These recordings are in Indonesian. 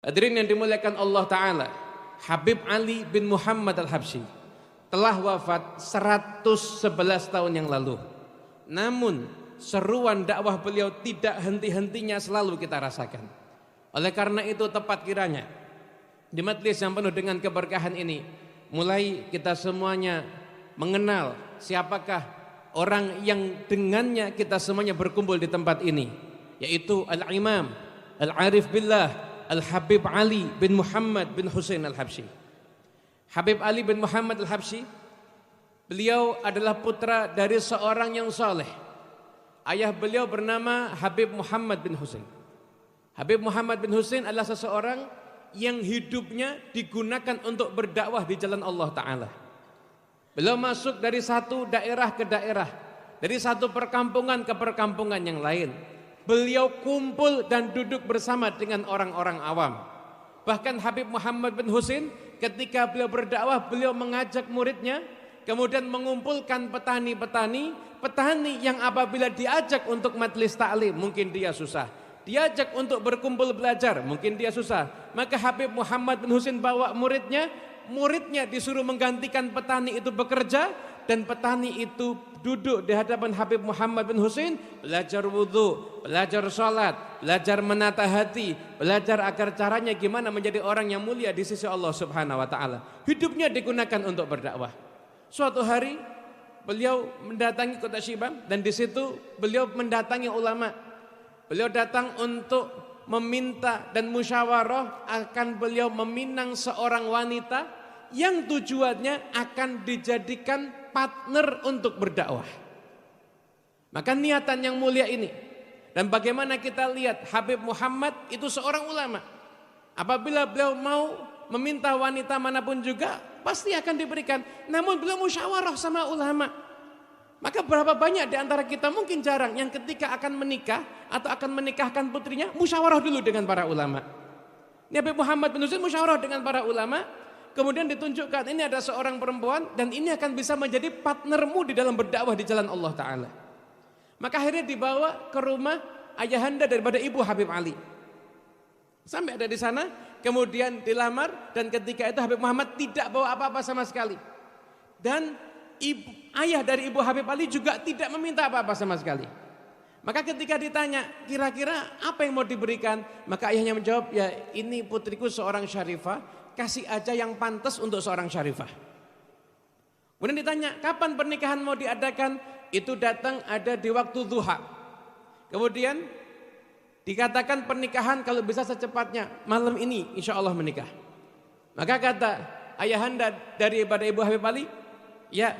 Hadirin yang dimuliakan Allah Ta'ala, Habib Ali bin Muhammad Al-Habsyi telah wafat 111 tahun yang lalu. Namun seruan dakwah beliau tidak henti-hentinya selalu kita rasakan. Oleh karena itu tepat kiranya di majelis yang penuh dengan keberkahan ini, mulai kita semuanya mengenal siapakah orang yang dengannya kita semuanya berkumpul di tempat ini, yaitu Al-Imam Al-Arif Billah Al-Habib Ali bin Muhammad bin Husain Al-Habsyi. Habib Ali bin Muhammad Al-Habsyi, beliau adalah putra dari seorang yang saleh. Ayah beliau bernama Habib Muhammad bin Husain. Habib Muhammad bin Husain adalah seseorang yang hidupnya digunakan untuk berdakwah di jalan Allah Ta'ala. Beliau masuk dari satu daerah ke daerah, dari satu perkampungan ke perkampungan yang lain. Beliau kumpul dan duduk bersama dengan orang-orang awam. Bahkan Habib Muhammad bin Husain ketika beliau berdakwah, beliau mengajak muridnya, kemudian mengumpulkan petani yang apabila diajak untuk majelis taklim mungkin dia susah, diajak untuk berkumpul belajar mungkin dia susah. Maka Habib Muhammad bin Husain bawa muridnya disuruh menggantikan petani itu bekerja, dan petani itu duduk di hadapan Habib Muhammad bin Husain, belajar wudhu, belajar sholat, belajar menata hati, belajar agar caranya gimana menjadi orang yang mulia di sisi Allah Subhanahu wa Ta'ala. Hidupnya digunakan untuk berdakwah. Suatu hari beliau mendatangi kota Syibam, dan di situ beliau mendatangi ulama. Beliau datang untuk meminta dan musyawarah akan beliau meminang seorang wanita yang tujuannya akan dijadikan partner untuk berdakwah. Maka niatan yang mulia ini, dan bagaimana kita lihat Habib Muhammad itu seorang ulama. Apabila beliau mau meminta wanita manapun juga pasti akan diberikan. Namun beliau musyawarah sama ulama. Maka berapa banyak di antara kita mungkin jarang yang ketika akan menikah atau akan menikahkan putrinya musyawarah dulu dengan para ulama. Ini Habib Muhammad bin Husain musyawarah dengan para ulama, kemudian ditunjukkan ini ada seorang perempuan dan ini akan bisa menjadi partnermu di dalam berdakwah di jalan Allah Ta'ala. Maka akhirnya dibawa ke rumah ayahanda daripada ibu Habib Ali. Sampai ada di sana, kemudian dilamar, dan ketika itu Habib Muhammad tidak bawa apa-apa sama sekali. Dan ayah dari ibu Habib Ali juga tidak meminta apa-apa sama sekali. Maka ketika ditanya kira-kira apa yang mau diberikan, maka ayahnya menjawab, ya ini putriku seorang syarifah, kasih aja yang pantas untuk seorang syarifah. Kemudian ditanya kapan pernikahan mau diadakan, itu datang ada di waktu duha. Kemudian dikatakan pernikahan kalau bisa secepatnya malam ini insya Allah menikah. Maka kata ayahanda daripada ibu Habib Ali, ya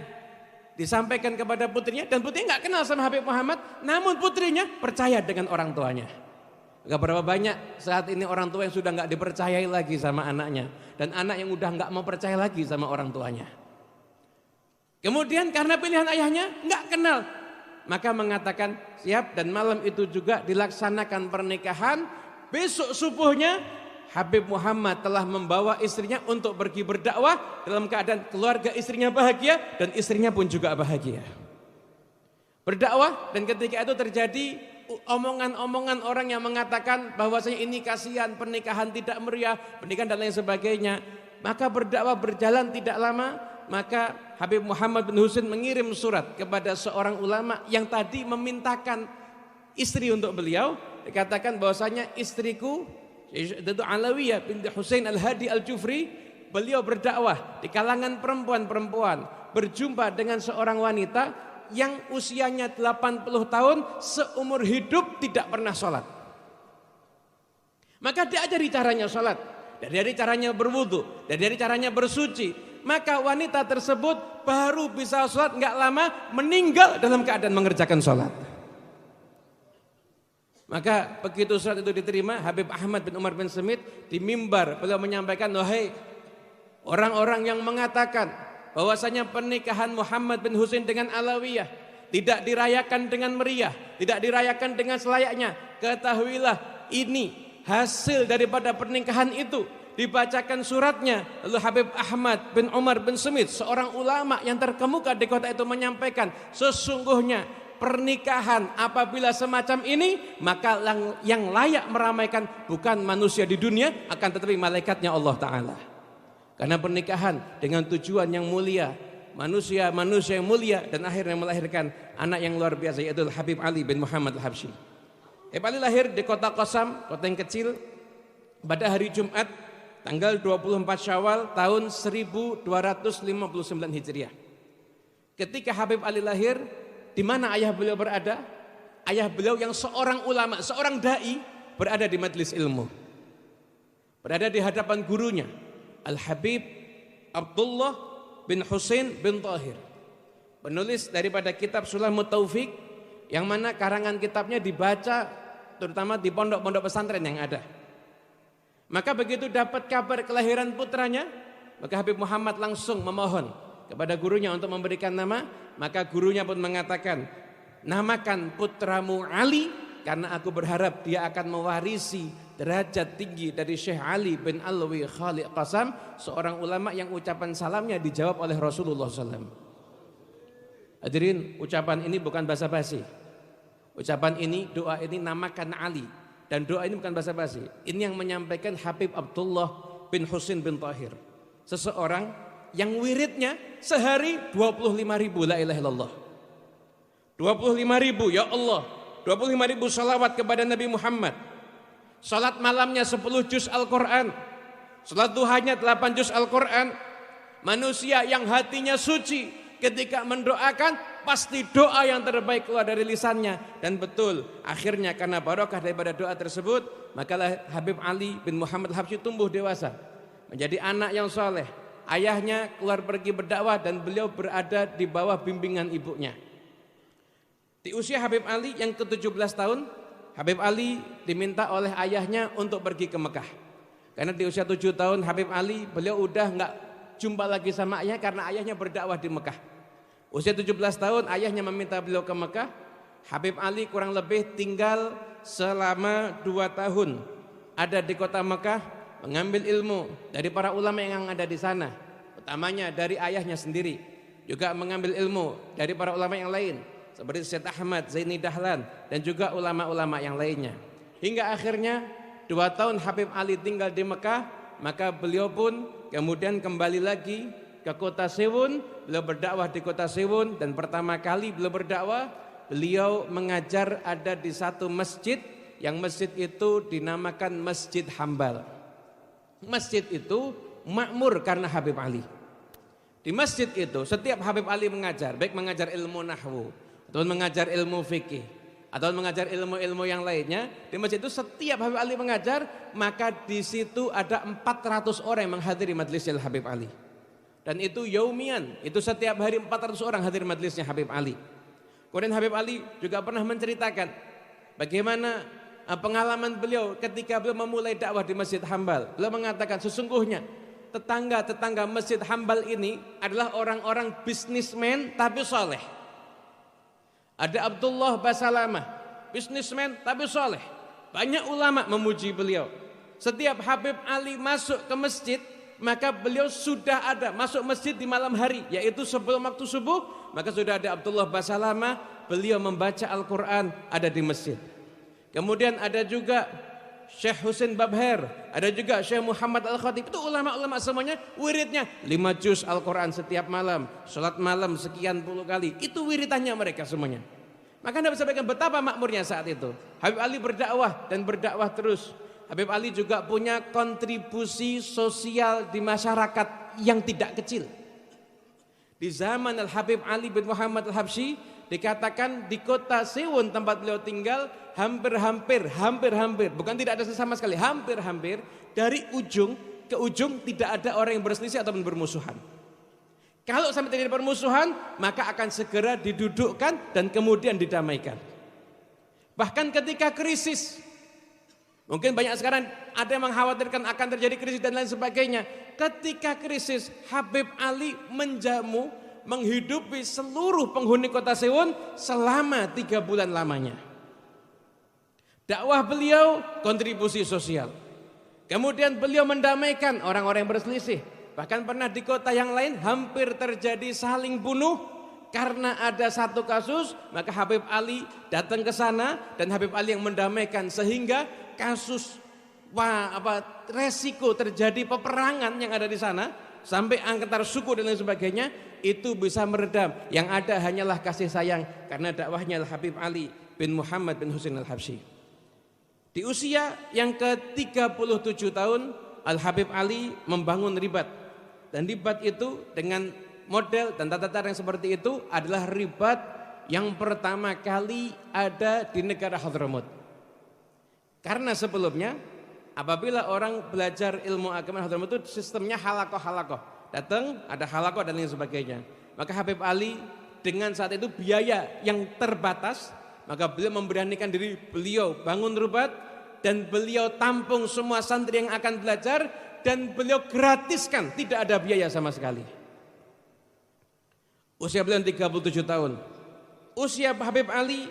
disampaikan kepada putrinya, dan putrinya nggak kenal sama Habib Muhammad, namun putrinya percaya dengan orang tuanya. Gak berapa banyak saat ini orang tua yang sudah nggak dipercayai lagi sama anaknya, dan anak yang udah nggak mau percaya lagi sama orang tuanya. Kemudian karena pilihan ayahnya nggak kenal, maka mengatakan siap, dan malam itu juga dilaksanakan pernikahan. Besok subuhnya Habib Muhammad telah membawa istrinya untuk pergi berdakwah dalam keadaan keluarga istrinya bahagia dan istrinya pun juga bahagia. Berdakwah, dan ketika itu terjadi omongan-omongan orang yang mengatakan bahwasanya ini kasihan, pernikahan tidak meriah, pernikahan dan lain sebagainya. Maka berdakwah berjalan tidak lama, maka Habib Muhammad bin Husain mengirim surat kepada seorang ulama yang tadi memintakan istri untuk beliau. Dikatakan bahwasanya istriku itu Alawiyah binti Husain Al-Hadi Al-Jufri, beliau berdakwah di kalangan perempuan-perempuan, berjumpa dengan seorang wanita yang usianya 80 tahun, seumur hidup tidak pernah sholat. Maka diajari caranya sholat, dari caranya berwudu, dari caranya bersuci. Maka wanita tersebut baru bisa sholat, nggak lama meninggal dalam keadaan mengerjakan sholat. Maka begitu surat itu diterima, Habib Ahmad bin Umar bin Semit di mimbar beliau menyampaikan, wahai orang-orang yang mengatakan bahwasanya pernikahan Muhammad bin Husain dengan Alawiyah tidak dirayakan dengan meriah, tidak dirayakan dengan selayaknya, ketahuilah ini hasil daripada pernikahan itu. Dibacakan suratnya, lalu Habib Ahmad bin Umar bin Semit, seorang ulama yang terkemuka di kota itu, menyampaikan sesungguhnya pernikahan apabila semacam ini, maka yang layak meramaikan bukan manusia di dunia, akan tetapi malaikatnya Allah Ta'ala. Karena pernikahan dengan tujuan yang mulia, manusia yang mulia, dan akhirnya melahirkan anak yang luar biasa, yaitu Habib Ali bin Muhammad Al-Habsyi. Habib Ali lahir di kota Qasam, kota yang kecil, pada hari Jumat tanggal 24 Syawal tahun 1259 Hijriah. Ketika Habib Ali lahir, di mana ayah beliau berada? Ayah beliau yang seorang ulama, seorang dai, berada di majelis ilmu, berada di hadapan gurunya Al-Habib Abdullah bin Husain bin Tahir, penulis daripada kitab Sulamut Taufik, yang mana karangan kitabnya dibaca terutama di pondok-pondok pesantren yang ada. Maka begitu dapat kabar kelahiran putranya, maka Habib Muhammad langsung memohon kepada gurunya untuk memberikan nama. Maka gurunya pun mengatakan, namakan putramu Ali, karena aku berharap dia akan mewarisi derajat tinggi dari Syekh Ali bin Alwi Khaliq Qasam, seorang ulama yang ucapan salamnya dijawab oleh Rasulullah SAW. Hadirin, ucapan ini bukan basa-basi. Ucapan ini, doa ini, namakan Ali. Dan doa ini bukan basa-basi. Ini yang menyampaikan Habib Abdullah bin Husain bin Tahir, seseorang yang wiridnya sehari 25.000 la ilaha illallah. 25.000 ya Allah, 25.000 salawat kepada Nabi Muhammad. Salat malamnya 10 juz Al-Quran, salat duhanya 8 juz Al-Quran. Manusia yang hatinya suci, ketika mendoakan pasti doa yang terbaik keluar dari lisannya. Dan betul, akhirnya karena barokah daripada doa tersebut, maka Habib Ali bin Muhammad Al-Habsyi tumbuh dewasa, menjadi anak yang soleh. Ayahnya keluar pergi berdakwah dan beliau berada di bawah bimbingan ibunya. Di usia Habib Ali yang ke-17 tahun, Habib Ali diminta oleh ayahnya untuk pergi ke Mekah. Karena di usia 7 tahun Habib Ali, beliau udah nggak jumpa lagi sama ayah karena ayahnya berdakwah di Mekah. Usia 17 tahun ayahnya meminta beliau ke Mekah. Habib Ali kurang lebih tinggal selama 2 tahun ada di kota Mekah, mengambil ilmu dari para ulama yang ada di sana, utamanya dari ayahnya sendiri, juga mengambil ilmu dari para ulama yang lain seperti Syekh Ahmad Zaini Dahlan dan juga ulama-ulama yang lainnya. Hingga akhirnya 2 tahun Habib Ali tinggal di Mekah, maka beliau pun kemudian kembali lagi ke kota Sewun. Beliau berdakwah di kota Sewun, dan pertama kali beliau berdakwah, beliau mengajar ada di satu masjid, yang masjid itu dinamakan Masjid Hambal. Masjid itu makmur karena Habib Ali. Di masjid itu setiap Habib Ali mengajar, baik mengajar ilmu nahwu atau mengajar ilmu fikih atau mengajar ilmu-ilmu yang lainnya, di masjid itu setiap Habib Ali mengajar, maka di situ ada 400 orang yang menghadiri majelisnya Habib Ali. Dan itu yaumian, itu setiap hari 400 orang hadir majelisnya Habib Ali. Kemudian Habib Ali juga pernah menceritakan bagaimana pengalaman beliau ketika beliau memulai dakwah di Masjid Hambal. Beliau mengatakan sesungguhnya tetangga-tetangga Masjid Hambal ini adalah orang-orang bisnismen tapi soleh. Ada Abdullah Basalamah, bisnismen tapi soleh. Banyak ulama memuji beliau. Setiap Habib Ali masuk ke masjid, maka beliau sudah ada masuk masjid di malam hari, yaitu sebelum waktu subuh, maka sudah ada Abdullah Basalamah, beliau membaca Al-Quran ada di masjid. Kemudian ada juga Syekh Husain Babher, ada juga Syekh Muhammad Al-Khatib. Itu ulama-ulama semuanya wiridnya 5 juz Al-Quran setiap malam, salat malam sekian puluh kali. Itu wiridannya mereka semuanya. Maka Anda bisa bayangkan betapa makmurnya saat itu. Habib Ali berdakwah dan berdakwah terus. Habib Ali juga punya kontribusi sosial di masyarakat yang tidak kecil. Di zaman Al-Habib Ali bin Muhammad Al-Habsyi, dikatakan di kota Sewun tempat beliau tinggal, hampir-hampir, bukan tidak ada sama sekali, hampir-hampir dari ujung ke ujung tidak ada orang yang berselisih ataupun bermusuhan. Kalau sampai terjadi permusuhan, maka akan segera didudukkan dan kemudian didamaikan. Bahkan ketika krisis, mungkin banyak sekarang ada yang mengkhawatirkan akan terjadi krisis dan lain sebagainya. Ketika krisis, Habib Ali menjamu, menghidupi seluruh penghuni kota Sewun selama 3 bulan lamanya. Dakwah beliau kontribusi sosial. Kemudian beliau mendamaikan orang-orang yang berselisih. Bahkan pernah di kota yang lain hampir terjadi saling bunuh karena ada satu kasus, maka Habib Ali datang ke sana dan Habib Ali yang mendamaikan sehingga kasus resiko terjadi peperangan yang ada di sana sampai antar suku dan lain sebagainya itu bisa meredam. Yang ada hanyalah kasih sayang karena dakwahnya Habib Ali bin Muhammad bin Husain al-Habsyi. Di usia yang ke-37 tahun, Al-Habib Ali membangun ribat. Dan ribat itu dengan model dan tata cara yang seperti itu adalah ribat yang pertama kali ada di negara Hadramut. Karena sebelumnya apabila orang belajar ilmu agama Hadramut itu sistemnya halakoh. Datang ada halakoh dan lain sebagainya. Maka Habib Ali dengan saat itu biaya yang terbatas, maka beliau memberanikan diri, beliau bangun ribat dan beliau tampung semua santri yang akan belajar dan beliau gratiskan, tidak ada biaya sama sekali. Usia beliau 37 tahun. Usia Habib Ali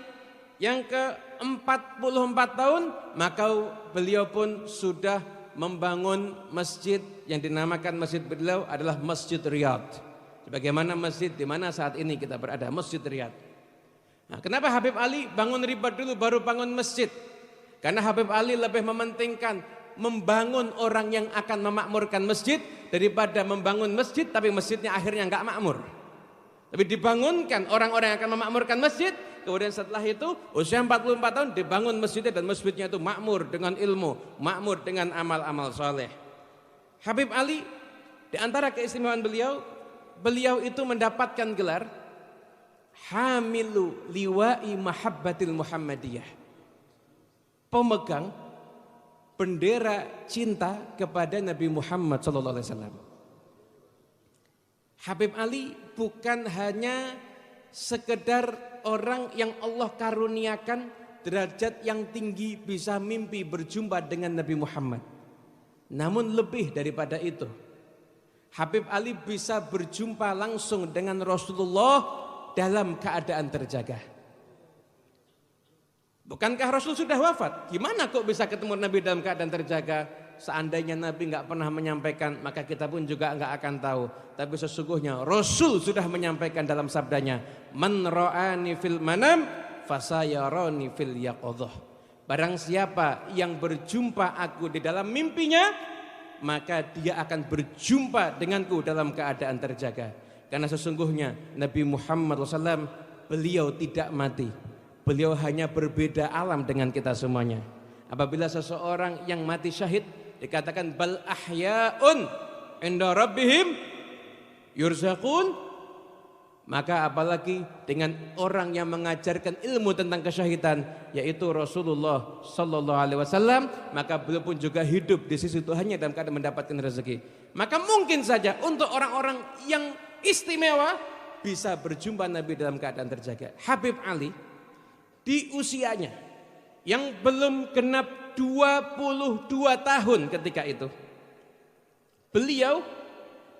yang ke-44 tahun, maka beliau pun sudah membangun masjid yang dinamakan masjid beliau adalah Masjid Riyadh. Sebagaimana masjid di mana saat ini kita berada, Masjid Riyadh. Nah, kenapa Habib Ali bangun ribat dulu baru bangun masjid? Karena Habib Ali lebih mementingkan membangun orang yang akan memakmurkan masjid daripada membangun masjid tapi masjidnya akhirnya enggak makmur. Tapi dibangunkan orang-orang yang akan memakmurkan masjid, kemudian setelah itu usia 44 tahun dibangun masjidnya dan masjidnya itu makmur dengan ilmu, makmur dengan amal-amal soleh. Habib Ali di antara keistimewaan beliau itu mendapatkan gelar Hamilu Liwa'i Mahabbatil Muhammadiyah, pemegang bendera cinta kepada Nabi Muhammad SAW. Habib Ali bukan hanya sekedar orang yang Allah karuniakan derajat yang tinggi bisa mimpi berjumpa dengan Nabi Muhammad. Namun lebih daripada itu, Habib Ali bisa berjumpa langsung dengan Rasulullah dalam keadaan terjaga. Bukankah Rasul sudah wafat? Gimana kok bisa ketemu Nabi dalam keadaan terjaga? Seandainya Nabi nggak pernah menyampaikan, maka kita pun juga nggak akan tahu. Tapi sesungguhnya Rasul sudah menyampaikan dalam sabdanya, Man ra'ani fil manam fasayarani fil yaqadhah. Barang siapa yang berjumpa aku di dalam mimpinya, maka dia akan berjumpa denganku dalam keadaan terjaga. Karena sesungguhnya Nabi Muhammad SAW beliau tidak mati. Beliau hanya berbeda alam dengan kita semuanya. Apabila seseorang yang mati syahid dikatakan bal ahyaun inda rabbihim yurzaqun, maka apalagi dengan orang yang mengajarkan ilmu tentang kesyahidan yaitu Rasulullah sallallahu alaihi wasallam, maka beliau pun juga hidup di sisi Tuhannya dalam keadaan mendapatkan rezeki. Maka mungkin saja untuk orang-orang yang istimewa bisa berjumpa Nabi dalam keadaan terjaga. Habib Ali di usianya yang belum genap 22 tahun ketika itu, beliau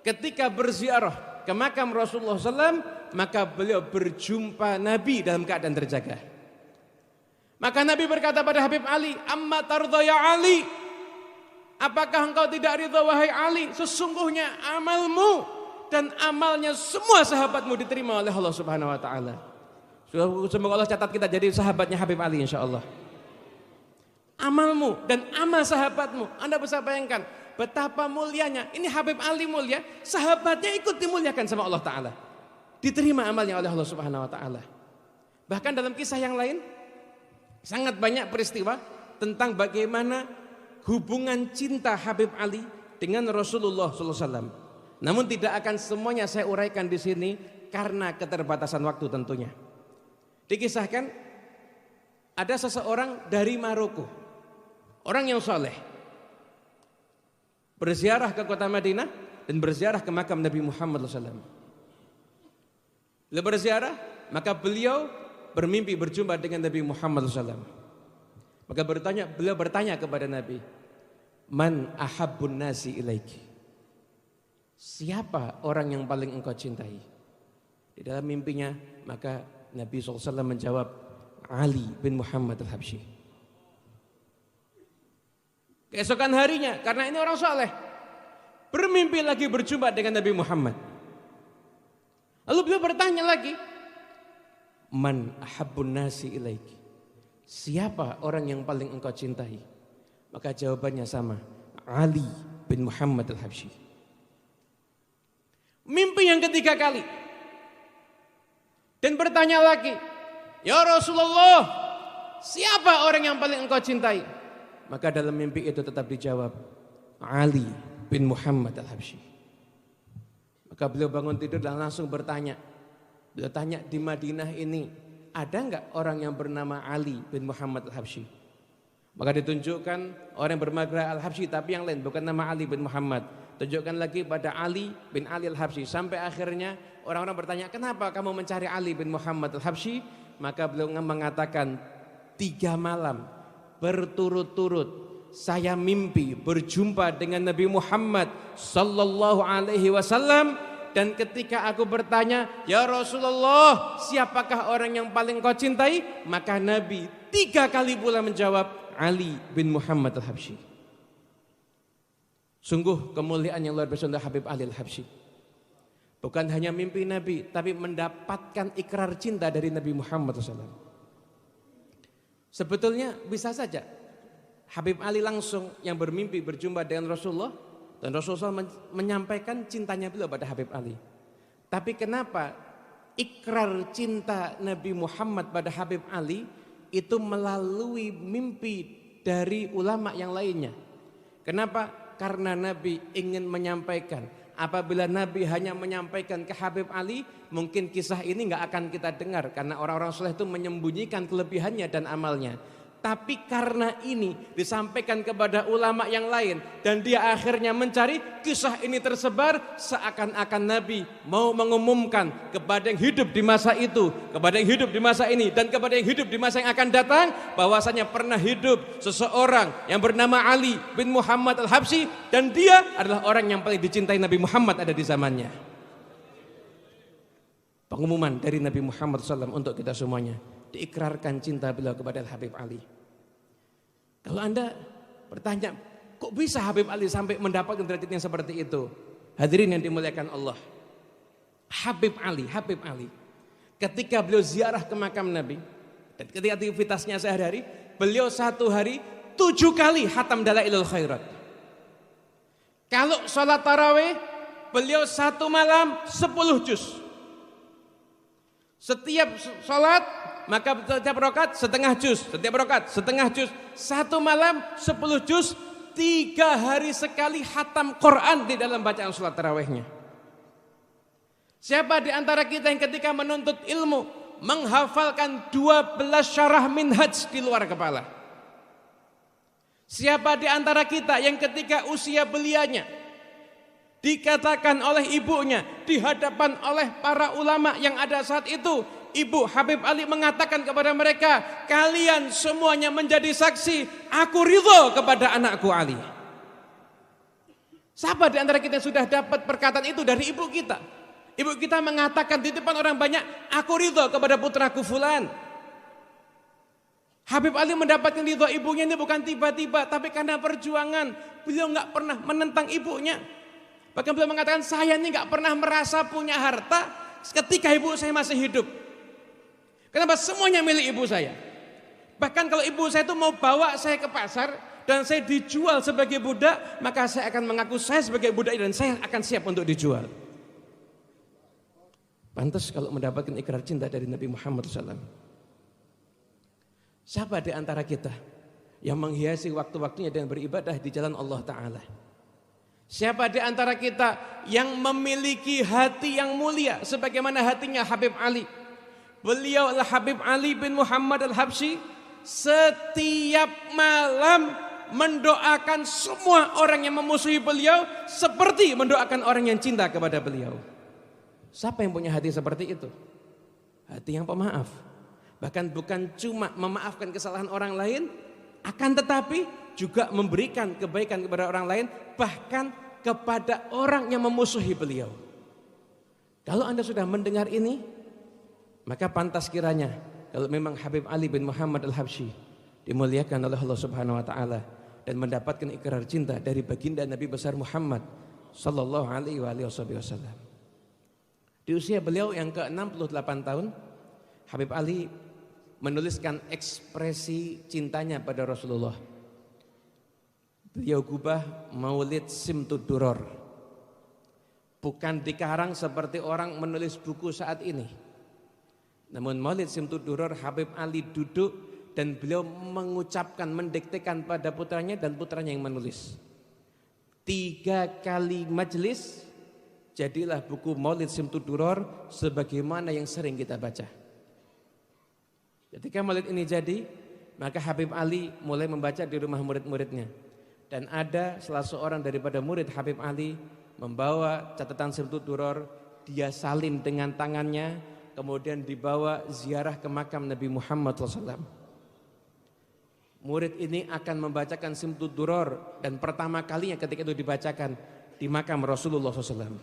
ketika berziarah ke makam Rasulullah SAW, maka beliau berjumpa Nabi dalam keadaan terjaga. Maka Nabi berkata pada Habib Ali, Amma tardha ya Ali, apakah engkau tidak ridha wahai Ali? Sesungguhnya amalmu dan amalnya semua sahabatmu diterima oleh Allah Subhanahu wa taala. Semoga Allah catat kita jadi sahabatnya Habib Ali insyaallah. Amalmu dan amal sahabatmu, Anda bisa bayangkan betapa mulianya. Ini Habib Ali mulia, sahabatnya ikut dimuliakan sama Allah Ta'ala, diterima amalnya oleh Allah Subhanahu Wa Ta'ala. Bahkan dalam kisah yang lain sangat banyak peristiwa tentang bagaimana hubungan cinta Habib Ali dengan Rasulullah SAW. Namun tidak akan semuanya saya uraikan di sini karena keterbatasan waktu tentunya. Dikisahkan ada seseorang dari Maroko, orang yang soleh, berziarah ke kota Madinah dan berziarah ke makam Nabi Muhammad SAW. Beliau berziarah, maka beliau bermimpi berjumpa dengan Nabi Muhammad SAW. Maka beliau bertanya kepada Nabi, Man ahabbun nasi ilaiki, siapa orang yang paling engkau cintai? Di dalam mimpinya, maka Nabi SAW menjawab, Ali bin Muhammad al-Habsyi. Keesokan harinya, karena ini orang soleh, bermimpi lagi berjumpa dengan Nabi Muhammad. Lalu beliau bertanya lagi, Man ahabbun nasi ilaiki. Siapa orang yang paling engkau cintai? Maka jawabannya sama, Ali bin Muhammad al-Habsyi. Mimpi yang ketiga kali. Dan bertanya lagi, ya Rasulullah, siapa orang yang paling engkau cintai? Maka dalam mimpi itu tetap dijawab, Ali bin Muhammad al-Habsyi. Maka beliau bangun tidur dan langsung bertanya. Beliau tanya, di Madinah ini ada enggak orang yang bernama Ali bin Muhammad al-Habsyi? Maka ditunjukkan orang yang bermagra al-Habsyi tapi yang lain, bukan nama Ali bin Muhammad. Tunjukkan lagi pada Ali bin Ali al-Habsyi. Sampai akhirnya orang-orang bertanya, kenapa kamu mencari Ali bin Muhammad al-Habsyi? Maka beliau mengatakan, 3 malam berturut-turut saya mimpi berjumpa dengan Nabi Muhammad sallallahu alaihi wasallam, dan ketika aku bertanya, ya Rasulullah, siapakah orang yang paling kau cintai? Maka Nabi 3 kali pula menjawab, Ali bin Muhammad al-Habsyi. Sungguh kemuliaan yang luar biasa untuk Habib Ali al-Habsyi. Bukan hanya mimpi Nabi, tapi mendapatkan ikrar cinta dari Nabi Muhammad SAW. Sebetulnya bisa saja Habib Ali langsung yang bermimpi berjumpa dengan Rasulullah, dan Rasulullah menyampaikan cintanya beliau pada Habib Ali. Tapi kenapa ikrar cinta Nabi Muhammad pada Habib Ali itu melalui mimpi dari ulama yang lainnya? Kenapa? Karena Nabi ingin menyampaikan. Apabila Nabi hanya menyampaikan ke Habib Ali, mungkin kisah ini nggak akan kita dengar karena orang-orang soleh itu menyembunyikan kelebihannya dan amalnya. Tapi karena ini disampaikan kepada ulama yang lain dan dia akhirnya mencari, kisah ini tersebar seakan-akan Nabi mau mengumumkan kepada yang hidup di masa itu, kepada yang hidup di masa ini, dan kepada yang hidup di masa yang akan datang, bahwasanya pernah hidup seseorang yang bernama Ali bin Muhammad al-Habsyi dan dia adalah orang yang paling dicintai Nabi Muhammad ada di zamannya. Pengumuman dari Nabi Muhammad SAW untuk kita semuanya, diikrarkan cinta beliau kepada Habib Ali. Kalau Anda bertanya, kok bisa Habib Ali sampai mendapatkan derajat yang seperti itu? Hadirin yang dimuliakan Allah, Habib Ali, ketika beliau ziarah ke makam Nabi dan ketika aktivitasnya sehari-hari, beliau 1 hari 7 kali khatam Dalailul Khairat. Kalau sholat tarawih, beliau 1 malam 10 juz. Setiap sholat, maka setiap rakaat setengah juz, setiap rakaat setengah juz. 1 malam 10 juz, 3 hari sekali khatam Quran di dalam bacaan sholat tarawihnya. Siapa di antara kita yang ketika menuntut ilmu menghafalkan 12 syarah minhaj di luar kepala? Siapa di antara kita yang ketika usia belianya dikatakan oleh ibunya di hadapan oleh para ulama yang ada saat itu, Ibu Habib Ali mengatakan kepada mereka, kalian semuanya menjadi saksi, aku ridho kepada anakku Ali. Siapa di antara kita yang sudah dapat perkataan itu dari ibu kita? Ibu kita mengatakan di depan orang banyak, aku ridho kepada putraku fulan. Habib Ali mendapatkan ridho ibunya ini bukan tiba-tiba, tapi karena perjuangan. Beliau nggak pernah menentang ibunya. Bahkan beliau mengatakan, saya ini nggak pernah merasa punya harta ketika ibu saya masih hidup. Kenapa? Semuanya milik ibu saya. Bahkan kalau ibu saya itu mau bawa saya ke pasar dan saya dijual sebagai budak, maka saya akan mengaku saya sebagai budak dan saya akan siap untuk dijual. Pantas kalau mendapatkan ikrar cinta dari Nabi Muhammad SAW. Siapa di antara kita yang menghiasi waktu-waktunya dengan beribadah di jalan Allah Ta'ala? Siapa di antara kita yang memiliki hati yang mulia sebagaimana hatinya Habib Ali? Beliau adalah Habib Ali bin Muhammad al-Habsyi. Setiap malam mendoakan semua orang yang memusuhi beliau seperti mendoakan orang yang cinta kepada beliau. Siapa yang punya hati seperti itu? Hati yang pemaaf. Bahkan bukan cuma memaafkan kesalahan orang lain, akan tetapi juga memberikan kebaikan kepada orang lain, bahkan kepada orang yang memusuhi beliau. Kalau Anda sudah mendengar ini, maka pantas kiranya kalau memang Habib Ali bin Muhammad al-Habsyi dimuliakan oleh Allah Subhanahu wa taala dan mendapatkan ikrar cinta dari baginda Nabi besar Muhammad sallallahu alaihi wasallam. Di usia beliau yang ke-68 tahun, Habib Ali menuliskan ekspresi cintanya pada Rasulullah. Beliau gubah Maulid Simtud Duror. Bukan dikarang seperti orang menulis buku saat ini. Namun Maulid Simtud Duror, Habib Ali duduk dan beliau mengucapkan, mendiktekan pada putranya dan putranya yang menulis. 3 kali majelis, jadilah buku Maulid Simtud Duror sebagaimana yang sering kita baca. Ketika maulid ini jadi, maka Habib Ali mulai membaca di rumah murid-muridnya. Dan ada salah seorang daripada murid Habib Ali membawa catatan Simtud Duror, dia salin dengan tangannya, kemudian dibawa ziarah ke makam Nabi Muhammad SAW. Murid ini akan membacakan Simtud Duror dan pertama kalinya ketika itu dibacakan di makam Rasulullah SAW.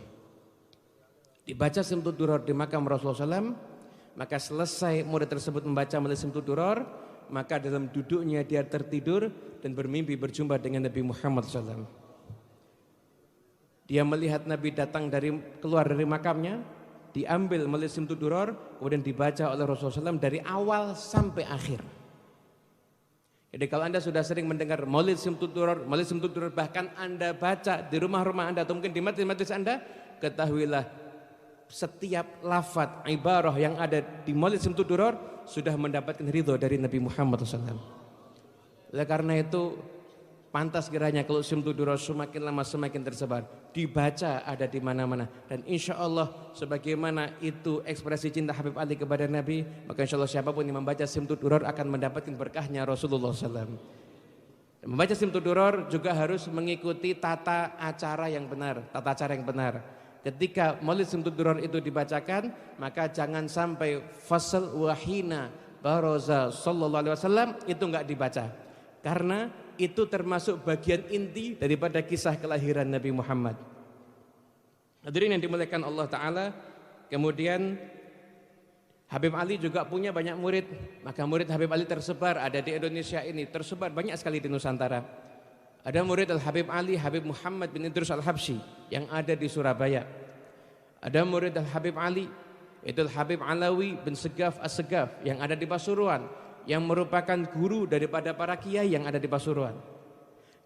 Dibaca Simtud Duror di makam Rasulullah SAW. Maka selesai murid tersebut membaca Maulid Simtud Duror, maka dalam duduknya dia tertidur dan bermimpi berjumpa dengan Nabi Muhammad SAW. Dia melihat Nabi datang keluar dari makamnya, diambil Maulid Simtud Duror, kemudian dibaca oleh Rasulullah SAW dari awal sampai akhir. Jadi kalau Anda sudah sering mendengar Maulid Simtud Duror, bahkan Anda baca di rumah-rumah Anda atau mungkin di majelis Anda, ketahuilah setiap lafaz ibarah yang ada di Maulid Simtud Duror sudah mendapatkan ridho dari Nabi Muhammad SAW. Oleh karena itu pantas kiranya kalau Simtud Duror semakin lama semakin tersebar, dibaca ada di mana-mana, dan insya Allah sebagaimana itu ekspresi cinta Habib Ali kepada Nabi, maka insya Allah siapapun yang membaca Simtud Duror akan mendapatkan berkahnya Rasulullah SAW. Membaca Simtud Duror juga harus mengikuti tata acara yang benar, Ketika Maulid Simtud Duror itu dibacakan, maka jangan sampai fasal wahina baroza sallallahu alaihi wasallam itu enggak dibaca. Karena itu termasuk bagian inti daripada kisah kelahiran Nabi Muhammad. Hadirin yang dimuliakan Allah Ta'ala, kemudian Habib Ali juga punya banyak murid. Maka murid Habib Ali tersebar, ada di Indonesia ini, tersebar banyak sekali di Nusantara. Ada murid Al-Habib Ali, Habib Muhammad bin Idrus Al-Habsyi yang ada di Surabaya. Ada murid Al-Habib Ali, itu Al-Habib Alawi bin Segaf As-Segaf yang ada di Pasuruan, yang merupakan guru daripada para kiai yang ada di Pasuruan.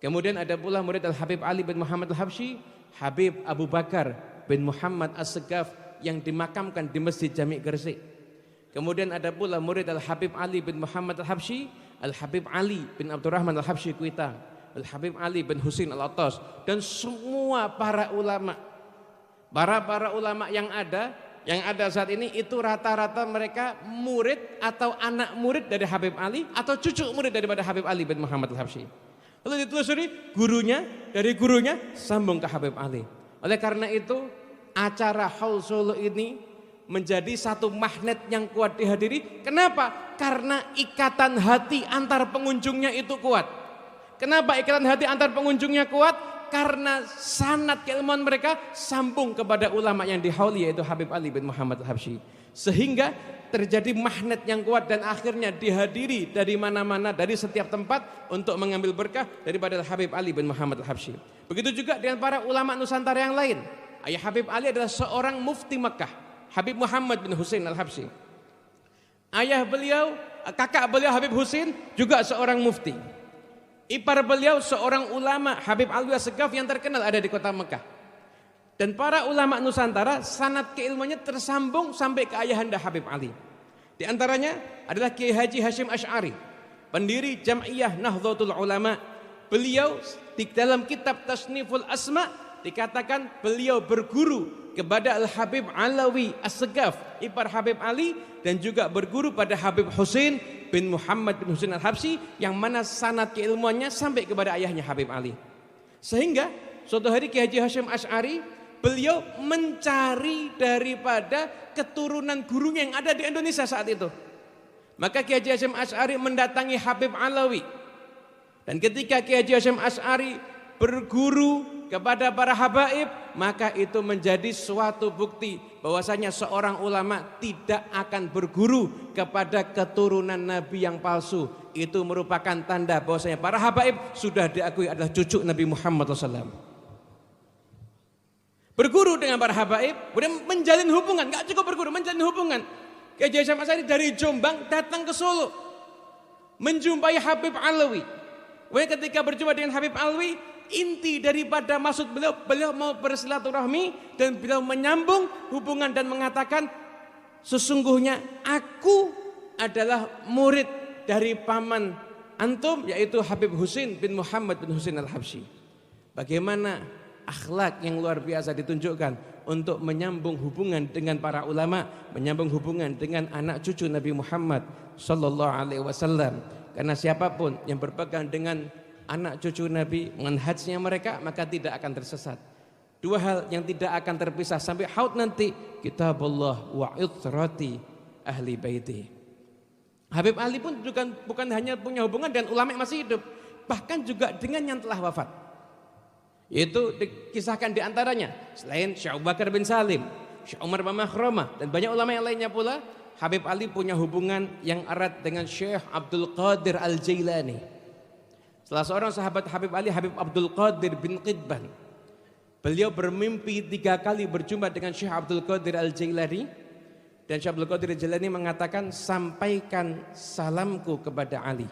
Kemudian ada pula murid Al-Habib Ali bin Muhammad Al-Habsyi, Habib Abu Bakar bin Muhammad As-Segaf yang dimakamkan di Masjid Jami' Gresik. Kemudian ada pula murid Al-Habib Ali bin Muhammad Al-Habsyi, Al-Habib Ali bin Abdurrahman Al-Habsyi Kuitang, Al-Habib Ali bin Husin Al-Attas, dan semua para ulama yang ada saat ini itu rata-rata mereka murid atau anak murid dari Habib Ali atau cucu murid daripada Habib Ali bin Muhammad Al-Habsyi. Lalu ditelusuri dari gurunya sambung ke Habib Ali. Oleh karena itu acara Haul Solo ini menjadi satu magnet yang kuat dihadiri. Kenapa? Karena ikatan hati antar pengunjungnya itu kuat. Kenapa ikatan hati antar pengunjungnya kuat? Karena sanad keilmuan mereka sambung kepada ulama yang dihauli, yaitu Habib Ali bin Muhammad Al-Habsyi. Sehingga terjadi magnet yang kuat dan akhirnya dihadiri dari mana-mana, dari setiap tempat untuk mengambil berkah daripada Habib Ali bin Muhammad Al-Habsyi. Begitu juga dengan para ulama Nusantara yang lain. Ayah Habib Ali adalah seorang mufti Makkah, Habib Muhammad bin Husin Al-Habsyi. Kakak beliau Habib Husin juga seorang mufti. Ipar beliau seorang ulama, Habib Alwi As-Segaf yang terkenal ada di kota Mekah. Dan para ulama Nusantara sanad keilmuannya tersambung sampai ke ayahanda Habib Ali. Di antaranya adalah Kiai Haji Hashim Asy'ari, pendiri Jam'iyah Nahdlatul Ulama. Beliau di dalam kitab Tasniful Asma dikatakan beliau berguru kepada Al-Habib Alawi As-Segaf, ipar Habib Ali, dan juga berguru pada Habib Husin bin Muhammad bin Husin Al-Habsyi yang mana sanad keilmuannya sampai kepada ayahnya Habib Ali. Sehingga suatu hari Kiai Haji Hashim Asy'ari beliau mencari daripada keturunan gurunya yang ada di Indonesia saat itu. Maka Kiai Haji Hashim Asy'ari mendatangi Habib Alawi. Dan ketika Kiai Haji Hashim Asy'ari berguru kepada para habaib, maka itu menjadi suatu bukti bahwasanya seorang ulama tidak akan berguru kepada keturunan Nabi yang palsu. Itu merupakan tanda bahwasanya para habaib sudah diakui adalah cucu Nabi Muhammad SAW. Berguru dengan para habaib, kemudian menjalin hubungan, gak cukup berguru, menjalin hubungan. Kiai Haji Hasyim Asy'ari dari Jombang datang ke Solo menjumpai Habib Alwi. Ketika berjumpa dengan Habib Alwi, inti daripada maksud beliau mau bersilaturahmi dan beliau menyambung hubungan dan mengatakan, sesungguhnya aku adalah murid dari paman antum, yaitu Habib Husin bin Muhammad bin Husin Al-Habsyi. Bagaimana akhlak yang luar biasa ditunjukkan untuk menyambung hubungan dengan para ulama, menyambung hubungan dengan anak cucu Nabi Muhammad sallallahu alaihi wasallam. Karena siapapun yang berpegang dengan anak cucu Nabi, manhajnya mereka, maka tidak akan tersesat. Dua hal yang tidak akan terpisah sampai haud nanti, kitabullah wa itrati ahli baiti. Habib Ali pun juga bukan hanya punya hubungan dengan ulama yang masih hidup, bahkan juga dengan yang telah wafat. Yaitu dikisahkan diantaranya, selain Syekh Abu Bakar bin Salim, Syekh Umar bin Makhrumah, dan banyak ulama yang lainnya pula, Habib Ali punya hubungan yang erat dengan Syekh Abdul Qadir Al-Jailani. Salah seorang sahabat Habib Ali, Habib Abdul Qadir bin Qidban, beliau bermimpi 3 kali berjumpa dengan Syekh Abdul Qadir Al-Jailani, dan Syekh Abdul Qadir Al-Jailani mengatakan, sampaikan salamku kepada Ali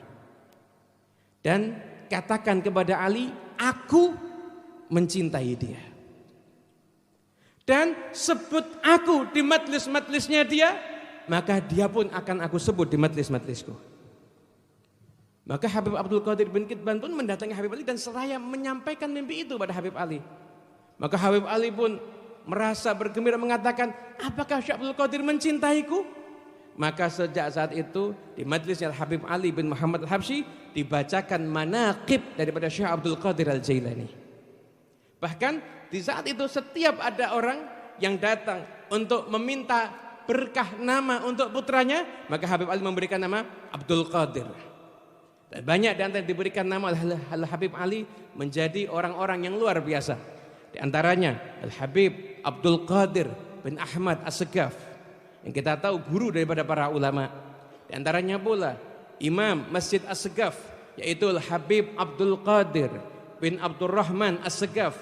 dan katakan kepada Ali, aku mencintai dia, dan sebut aku di majlis-majlisnya dia, maka dia pun akan aku sebut di majlis-majlisku. Maka Habib Abdul Qadir bin Qidban pun mendatangi Habib Ali dan seraya menyampaikan mimpi itu pada Habib Ali. Maka Habib Ali pun merasa bergembira mengatakan, apakah Syekh Abdul Qadir mencintaiku? Maka sejak saat itu di majlisnya Habib Ali bin Muhammad Al-Habsyi dibacakan manaqib daripada Syekh Abdul Qadir Al-Jailani. Bahkan di saat itu setiap ada orang yang datang untuk meminta berkah nama untuk putranya, maka Habib Ali memberikan nama Abdul Qadir. Dan banyak di antara diberikan nama Al-Habib Ali menjadi orang-orang yang luar biasa. Di antaranya Al-Habib Abdul Qadir bin Ahmad As-Segaf, yang kita tahu guru daripada para ulama. Di antaranya pula Imam Masjid As-Segaf, yaitu Al-Habib Abdul Qadir bin Abdurrahman As-Segaf,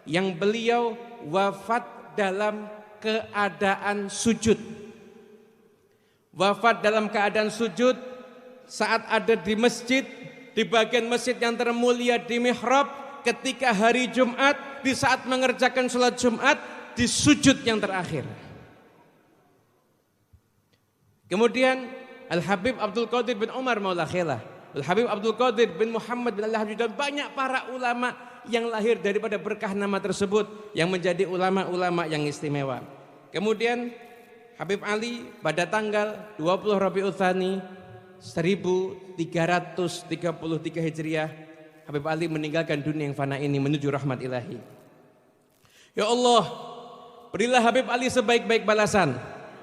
yang beliau wafat dalam keadaan sujud. Wafat dalam keadaan sujud saat ada di masjid, di bagian masjid yang termulia di mihrab, ketika hari Jumat, di saat mengerjakan sholat Jumat, di sujud yang terakhir. Kemudian Al-Habib Abdul Qadir bin Umar Maula Khailah, Al-Habib Abdul Qadir bin Muhammad bin Al-Habsyi, dan banyak para ulama yang lahir daripada berkah nama tersebut, yang menjadi ulama-ulama yang istimewa. Kemudian Habib Ali pada tanggal 20 Rabiul Tsani 1333 Hijriah, Habib Ali meninggalkan dunia yang fana ini menuju rahmat ilahi. Ya Allah, berilah Habib Ali sebaik-baik balasan.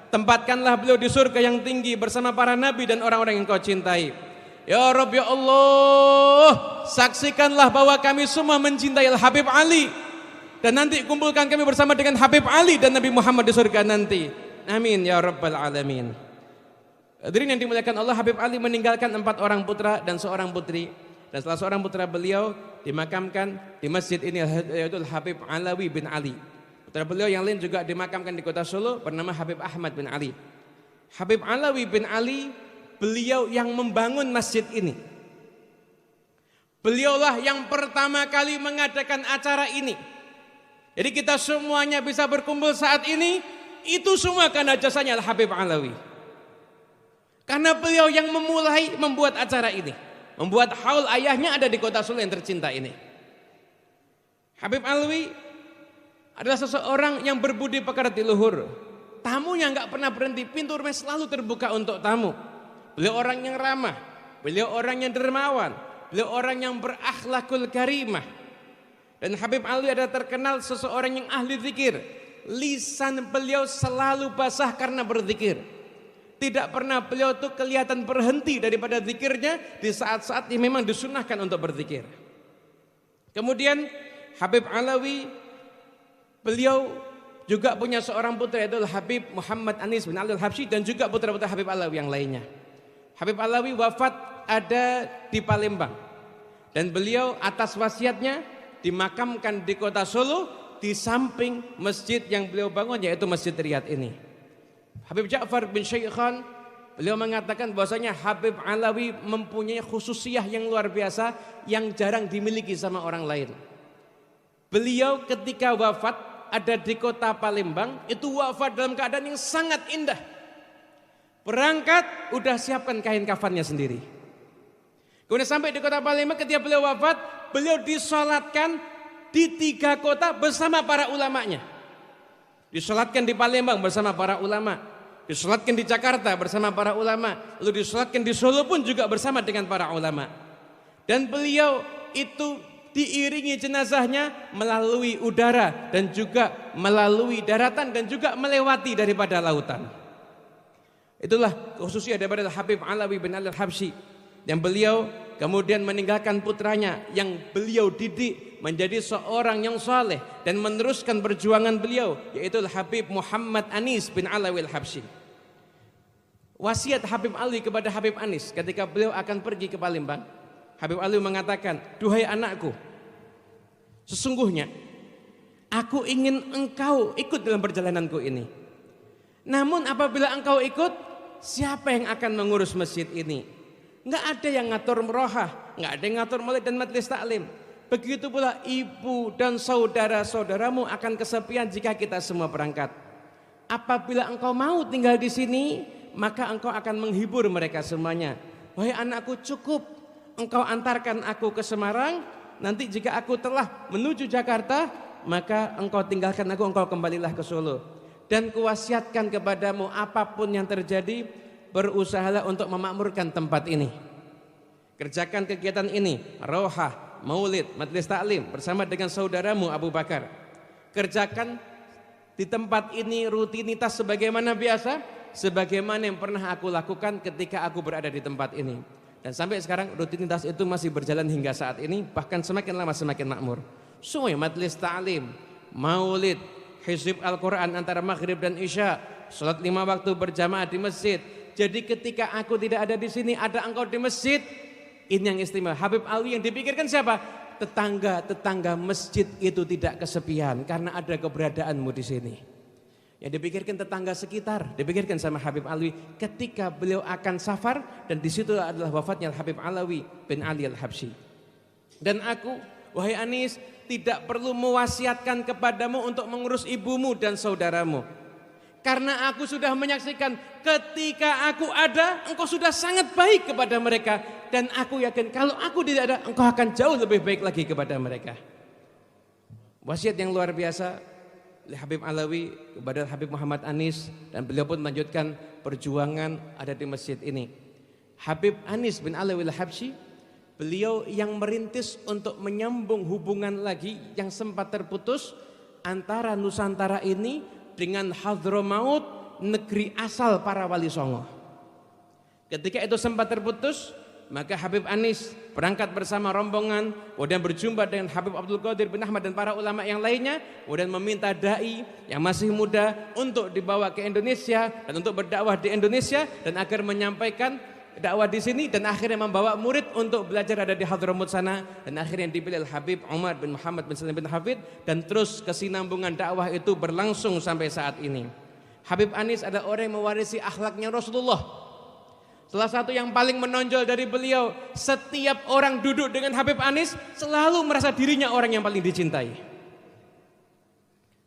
Tempatkanlah beliau di surga yang tinggi bersama para nabi dan orang-orang yang kau cintai. Ya Rabb, ya Allah, saksikanlah bahwa kami semua mencintai Habib Ali, dan nanti kumpulkan kami bersama dengan Habib Ali dan Nabi Muhammad di surga nanti. Amin ya Rabbal Alamin. Hadirin yang dimuliakan Allah, Habib Ali meninggalkan 4 orang putra dan seorang putri, dan salah seorang putra beliau dimakamkan di masjid ini, yaitu Habib Alawi bin Ali. Putra beliau yang lain juga dimakamkan di kota Solo bernama Habib Ahmad bin Ali. Habib Alawi bin Ali, beliau yang membangun masjid ini. Beliaulah yang pertama kali mengadakan acara ini. Jadi kita semuanya bisa berkumpul saat ini, itu semua karena jasanya Al-Habib Alawi. Karena beliau yang memulai membuat acara ini, membuat haul ayahnya ada di kota Solo yang tercinta ini. Habib Alawi adalah seseorang yang berbudi pekerti luhur. Tamunya nggak pernah berhenti, pintu rumah selalu terbuka untuk tamu. Beliau orang yang ramah, beliau orang yang dermawan, beliau orang yang berakhlakul karimah. Dan Habib Ali adalah terkenal seseorang yang ahli zikir. Lisan beliau selalu basah karena berzikir. Tidak pernah beliau tuh kelihatan berhenti daripada zikirnya di saat-saat yang memang disunahkan untuk berzikir. Kemudian Habib Alawi, beliau juga punya seorang putra, yaitu Habib Muhammad Anis bin Ali Al-Habsyi, dan juga putra-putra Habib Alawi yang lainnya. Habib Alawi wafat ada di Palembang, dan beliau atas wasiatnya dimakamkan di kota Solo di samping masjid yang beliau bangun, yaitu Masjid Riyadh ini. Habib Ja'far bin Syekh Khan, beliau mengatakan bahwasanya Habib Alawi mempunyai khususiyah yang luar biasa yang jarang dimiliki sama orang lain. Beliau ketika wafat ada di kota Palembang, itu wafat dalam keadaan yang sangat indah. Berangkat udah siapkan kain kafannya sendiri. Kemudian sampai di kota Palembang, ketika beliau wafat, beliau disolatkan di 3 kota bersama para ulamanya. Disolatkan di Palembang bersama para ulama, disolatkan di Jakarta bersama para ulama, lalu disolatkan di Solo pun juga bersama dengan para ulama. Dan beliau itu diiringi jenazahnya melalui udara dan juga melalui daratan dan juga melewati daripada lautan. Itulah khususnya daripada Habib Alawi bin Ali Al-Habsyi, yang beliau kemudian meninggalkan putranya yang beliau didik menjadi seorang yang saleh dan meneruskan perjuangan beliau, yaitu Habib Muhammad Anis bin Alawi Al-Habsyi. Wasiat Habib Ali kepada Habib Anis ketika beliau akan pergi ke Palembang, Habib Ali mengatakan, "Duhai anakku, sesungguhnya aku ingin engkau ikut dalam perjalananku ini. Namun apabila engkau ikut, siapa yang akan mengurus masjid ini? Enggak ada yang ngatur merohah, enggak ada yang ngatur maulid dan majelis taklim. Begitu pula ibu dan saudara-saudaramu akan kesepian jika kita semua berangkat. Apabila engkau mau tinggal di sini, maka engkau akan menghibur mereka semuanya. Wahai anakku, cukup engkau antarkan aku ke Semarang. Nanti jika aku telah menuju Jakarta, maka engkau tinggalkan aku, engkau kembalilah ke Solo. Dan kuwasiatkan kepadamu, apapun yang terjadi, berusahalah untuk memakmurkan tempat ini. Kerjakan kegiatan ini, rohah, maulid, majelis taklim bersama dengan saudaramu Abu Bakar. Kerjakan di tempat ini rutinitas sebagaimana biasa, sebagaimana yang pernah aku lakukan ketika aku berada di tempat ini. Dan sampai sekarang rutinitas itu masih berjalan hingga saat ini, bahkan semakin lama semakin makmur. Semua majelis taklim, maulid, hizib Al-Quran antara maghrib dan isya, salat 5 waktu berjamaah di masjid. Jadi ketika aku tidak ada di sini, ada engkau di masjid, ini yang istimewa. Habib Alwi yang dipikirkan siapa? Tetangga masjid itu tidak kesepian karena ada keberadaanmu di sini. Yang dipikirkan tetangga sekitar, dipikirkan sama Habib Alwi ketika beliau akan safar, dan di situ adalah wafatnya Habib Alawi bin Ali Al-Habsyi. Dan aku, wahai Anis, tidak perlu mewasiatkan kepadamu untuk mengurus ibumu dan saudaramu. Karena aku sudah menyaksikan ketika aku ada, engkau sudah sangat baik kepada mereka. Dan aku yakin kalau aku tidak ada, engkau akan jauh lebih baik lagi kepada mereka. Wasiat yang luar biasa oleh Habib Alawi kepada Habib Muhammad Anis, dan beliau pun melanjutkan perjuangan ada di masjid ini. Habib Anis bin Alawi Al-Habsyi, beliau yang merintis untuk menyambung hubungan lagi yang sempat terputus antara Nusantara ini dengan Hadramaut, negeri asal para wali songo. Ketika itu sempat terputus, maka Habib Anis berangkat bersama rombongan, kemudian berjumpa dengan Habib Abdul Qadir bin Ahmad dan para ulama yang lainnya, kemudian meminta dai yang masih muda untuk dibawa ke Indonesia dan untuk berdakwah di Indonesia, dan agar menyampaikan dakwah di sini, dan akhirnya membawa murid untuk belajar ada di Hadramut sana, dan akhirnya dipilih Habib Umar bin Muhammad bin Salim bin Hafid, dan terus kesinambungan dakwah itu berlangsung sampai saat ini. Habib Anis adalah orang yang mewarisi akhlaknya Rasulullah. Salah satu yang paling menonjol dari beliau, setiap orang duduk dengan Habib Anis selalu merasa dirinya orang yang paling dicintai.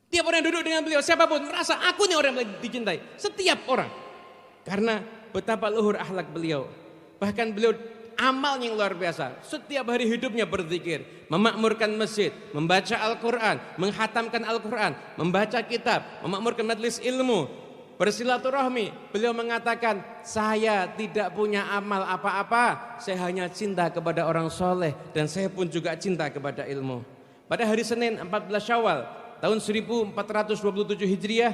Tiap orang yang duduk dengan beliau, siapapun merasa aku nih orang yang paling dicintai. Setiap orang. Karena betapa luhur akhlak beliau. Bahkan beliau amalnya yang luar biasa. Setiap hari hidupnya berzikir, memakmurkan masjid, membaca Al-Quran, menghatamkan Al-Quran, membaca kitab, memakmurkan majelis ilmu, bersilaturahmi. Beliau mengatakan, saya tidak punya amal apa-apa, saya hanya cinta kepada orang soleh, dan saya pun juga cinta kepada ilmu. Pada hari Senin 14 Syawal tahun 1427 Hijriah,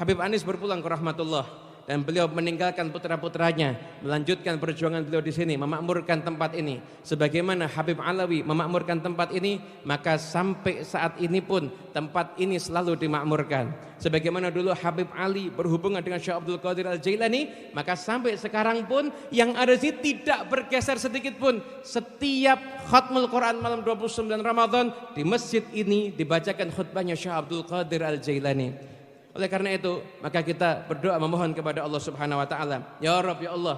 Habib Anis berpulang ke rahmatullah. Dan beliau meninggalkan putra-putranya, melanjutkan perjuangan beliau di sini, memakmurkan tempat ini. Sebagaimana Habib Alawi memakmurkan tempat ini, maka sampai saat ini pun tempat ini selalu dimakmurkan. Sebagaimana dulu Habib Ali berhubungan dengan Syekh Abdul Qadir Al-Jailani, maka sampai sekarang pun yang ada di sini tidak bergeser sedikit pun. Setiap khatmul Quran malam 29 Ramadan di masjid ini dibacakan khutbahnya Syekh Abdul Qadir Al-Jailani. Oleh karena itu, maka kita berdoa memohon kepada Allah Subhanahu wa taala, ya Rabb ya Allah,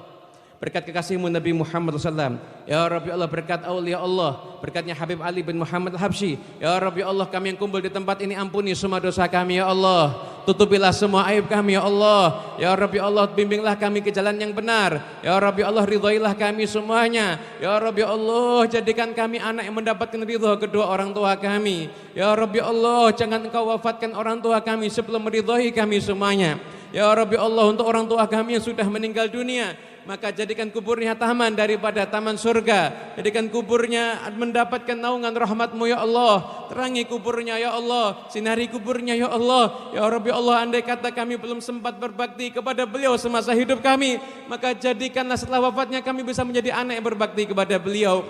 berkat kekasihmu Nabi Muhammad SAW, ya Rabb ya Allah, berkat aulia Allah, berkatnya Habib Ali bin Muhammad Al-Habsyi, ya Rabb ya Allah, kami yang kumpul di tempat ini ampuni semua dosa kami ya Allah, tutupilah semua aib kami ya Allah, ya Rabb ya Allah, bimbinglah kami ke jalan yang benar, ya Rabb ya Allah, ridhoilah kami semuanya, ya Rabb ya Allah, jadikan kami anak yang mendapatkan ridho kedua orang tua kami, ya Rabb ya Allah, jangan engkau wafatkan orang tua kami sebelum meridhoi kami semuanya, ya Rabb ya Allah, untuk orang tua kami yang sudah meninggal dunia, maka jadikan kuburnya taman daripada taman surga, jadikan kuburnya mendapatkan naungan rahmat-Mu ya Allah, terangi kuburnya ya Allah, sinari kuburnya ya Allah, ya Rabbi Allah, andai kata kami belum sempat berbakti kepada beliau semasa hidup kami, maka jadikanlah setelah wafatnya kami bisa menjadi anak yang berbakti kepada beliau.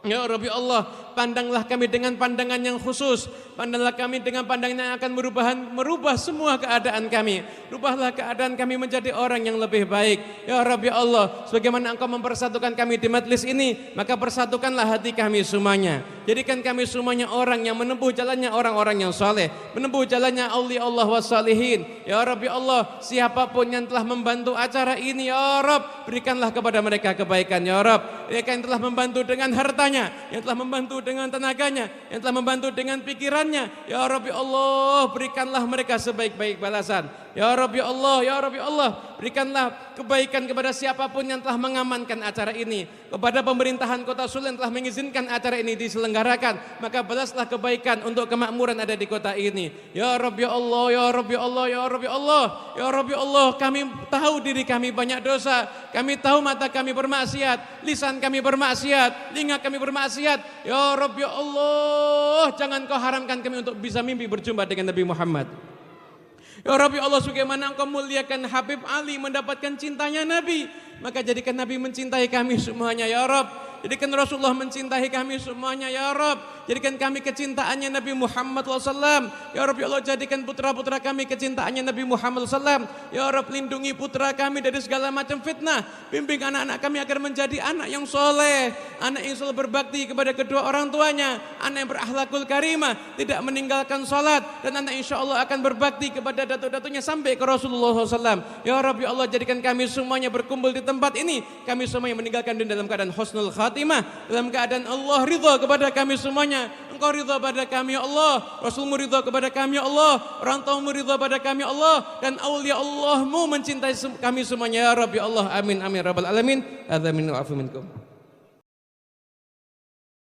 Ya Rabbi Allah, pandanglah kami dengan pandangan yang khusus, pandanglah kami dengan pandangan yang akan merubah semua keadaan kami. Rubahlah keadaan kami menjadi orang yang lebih baik. Ya Rabbi Allah, sebagaimana Engkau mempersatukan kami di majlis ini, maka persatukanlah hati kami semuanya. Jadikan kami semuanya orang yang menempuh jalannya orang-orang yang soleh, menempuh jalannya aulia Allah wassalihin. Ya Rabbi Allah, siapapun yang telah membantu acara ini, ya Rabb, berikanlah kepada mereka kebaikan. Ya Rabb, mereka yang telah membantu dengan hartanya, yang telah membantu dengan tenaganya, yang telah membantu dengan pikirannya, ya Rabbi Allah, berikanlah mereka sebaik-baik balasan. Ya Rabbi Allah, ya Rabbi Allah, berikanlah kebaikan kepada siapapun yang telah mengamankan acara ini, kepada pemerintahan Kota Solo yang telah mengizinkan acara ini diselenggarakan, maka balaslah kebaikan untuk kemakmuran ada di kota ini. Ya Rabbi Allah, ya Rabbi Allah, ya Rabbi Allah, ya Rabbi Allah, kami tahu diri kami banyak dosa, kami tahu mata kami bermaksiat, lisan kami bermaksiat, telinga kami bermaksiat. Ya Rabbi Allah, jangan Kau haramkan kami untuk bisa mimpi berjumpa dengan Nabi Muhammad. Ya Rabbi Allah, sebagaimana Engkau muliakan Habib Ali mendapatkan cintanya Nabi, maka jadikan Nabi mencintai kami semuanya ya Rabb. Jadikan Rasulullah mencintai kami semuanya ya Rabb. Jadikan kami kecintaannya Nabi Muhammad SAW. Ya Rabbi Allah, jadikan putra-putra kami kecintaannya Nabi Muhammad SAW. Ya Rabb, lindungi putra kami dari segala macam fitnah. Bimbing anak-anak kami agar menjadi anak yang soleh, anak yang selalu berbakti kepada kedua orang tuanya, anak yang berakhlakul karimah, tidak meninggalkan salat, dan anak insya Allah akan berbakti kepada datuk-datuknya sampai ke Rasulullah SAW. Ya Rabbi Allah, jadikan kami semuanya berkumpul di tempat ini, kami semuanya meninggalkan dunia dalam keadaan husnul khatimah, dalam keadaan Allah ridha kepada kami semuanya. Engkau ridha pada kami ya Allah, Rasulmu ridha kepada kami ya Allah, orang tuamu ridha pada kami ya Allah, dan aulia Allahmu mencintai kami semuanya ya Rabbi Allah. Amin amin rabbal alamin. Adza minni wa afu minkum.